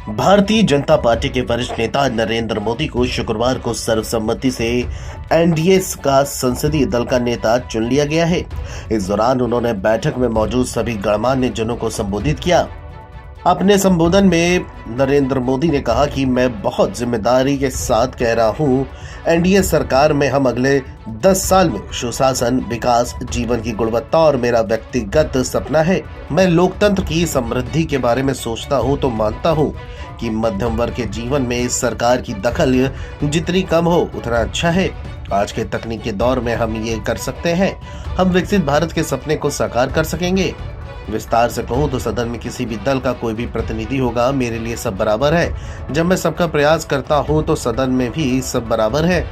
Bharatiya Janata party के वरिष्ठ नेता नरेंद्र मोदी को शुक्रवार को सर्वसम्मति से एनडीए का संसदीय दल का नेता चुन लिया गया है। इस दौरान उन्होंने बैठक में मौजूद सभी गणमान्य जनों को संबोधित किया। अपने संबोधन में नरेंद्र मोदी ने कहा कि मैं बहुत जिम्मेदारी के साथ कह रहा हूं, एनडीए सरकार में हम अगले 10 साल में सुशासन, विकास, जीवन की गुणवत्ता और मेरा व्यक्तिगत सपना है। मैं लोकतंत्र की समृद्धि के बारे में सोचता हूं तो मानता हूं कि मध्यम वर्ग के जीवन में इस सरकार की दखल जितनी कम हो उतना अच्छा है। आज के तकनीकी दौर में हम ये कर सकते हैं। हम विकसित भारत के सपने को साकार कर सकेंगे। विस्तार से कहूं तो सदन में किसी भी दल का कोई भी प्रतिनिधि होगा, मेरे लिए सब बराबर है। जब मैं सबका प्रयास करता हूं तो सदन में भी सब बराबर है।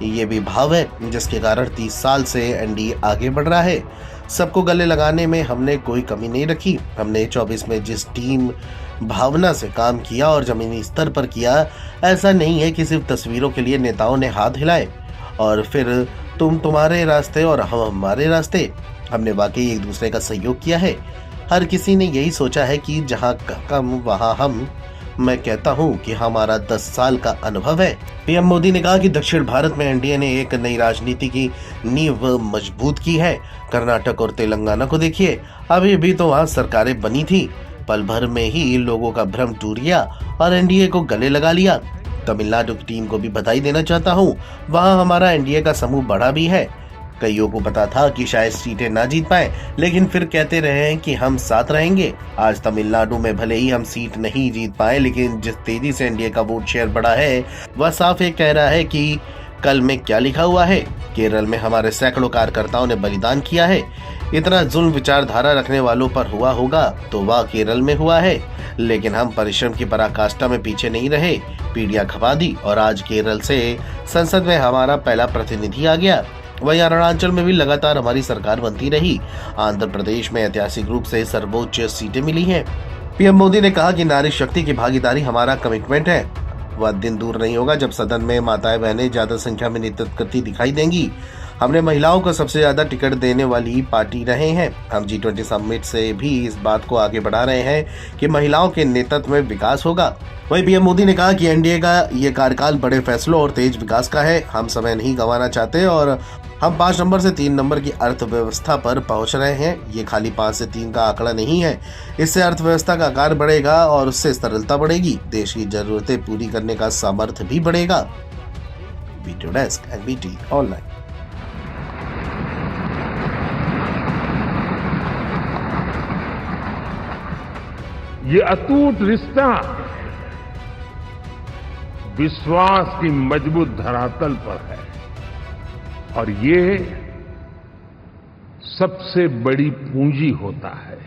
ये भी भाव है जिसके कारण 30 साल से एनडीए आगे बढ़ रहा है। सबको गले लगाने में हमने कोई कमी नहीं रखी। हमने 24 में जिस टीम भावना से काम किया और जमीनी स्तर पर किया, ऐसा नहीं है कि सिर्फ तस्वीरों के लिए नेताओं ने हाथ हिलाए और फिर तुम तुम्हारे रास्ते और हम हमारे रास्ते। हमने वाकई एक दूसरे का सहयोग किया है। हर किसी ने यही सोचा है कि जहां कम वहां हम। मैं कहता हूं कि हमारा 10 साल का अनुभव है। पीएम मोदी ने कहा कि दक्षिण भारत में एनडीए ने एक नई राजनीति की नींव मजबूत की है। कर्नाटक और तेलंगाना को देखिए, अभी भी तो वहां सरकारें बनी थी। पल भर में ही लोगों का भ्रम टूट गया और एनडीए को गले लगा लिया। तमिलनाडु की टीम को भी बधाई देना चाहता हूँ। वहाँ हमारा एनडीए का समूह बढ़ा भी है। कईयों को पता था कि शायद सीटें ना जीत पाए, लेकिन फिर कहते रहे हैं कि हम साथ रहेंगे। आज तमिलनाडु में भले ही हम सीट नहीं जीत पाए, लेकिन जिस तेजी से एनडीए का वोट शेयर बढ़ा है वह साफ ये कह रहा है कि कल में क्या लिखा हुआ है। केरल में हमारे सैकड़ों कार्यकर्ताओं ने बलिदान किया है। इतना जुल्म विचारधारा रखने वालों पर हुआ होगा तो वह केरल में हुआ है, लेकिन हम परिश्रम की पराकाष्ठा में पीछे नहीं रहे। पीढ़ियां खपा दी और आज केरल से संसद में हमारा पहला प्रतिनिधि आ गया। वहीं अरुणाचल में भी लगातार हमारी सरकार बनती रही। आंध्र प्रदेश में ऐतिहासिक रूप से सर्वोच्च सीटें मिली हैं। पीएम मोदी ने कहा कि नारी शक्ति की भागीदारी हमारा कमिटमेंट है। वह दिन दूर नहीं होगा जब सदन में माताएं बहनें ज्यादा संख्या में नेतृत्व करती दिखाई देंगी। हमने महिलाओं को सबसे ज्यादा टिकट देने वाली पार्टी रहे हैं। हम G20 समिट से भी इस बात को आगे बढ़ा रहे हैं कि महिलाओं के नेतृत्व में विकास होगा। वहीं पीएम मोदी ने कहा कि एनडीए का ये कार्यकाल बड़े फैसलों और तेज विकास का है। हम समय नहीं गंवाना चाहते और हम 5 नंबर से 3 नंबर की अर्थव्यवस्था पर पहुंच रहे हैं। ये खाली 5 से 3 का आंकड़ा नहीं है। इससे अर्थव्यवस्था का आकार बढ़ेगा और उससे तरलता बढ़ेगी। देश की जरूरतें पूरी करने का सामर्थ्य भी बढ़ेगा। Video desk NBT online. ये अटूट रिश्ता विश्वास की मजबूत धरातल पर है और ये सबसे बड़ी पूंजी होता है।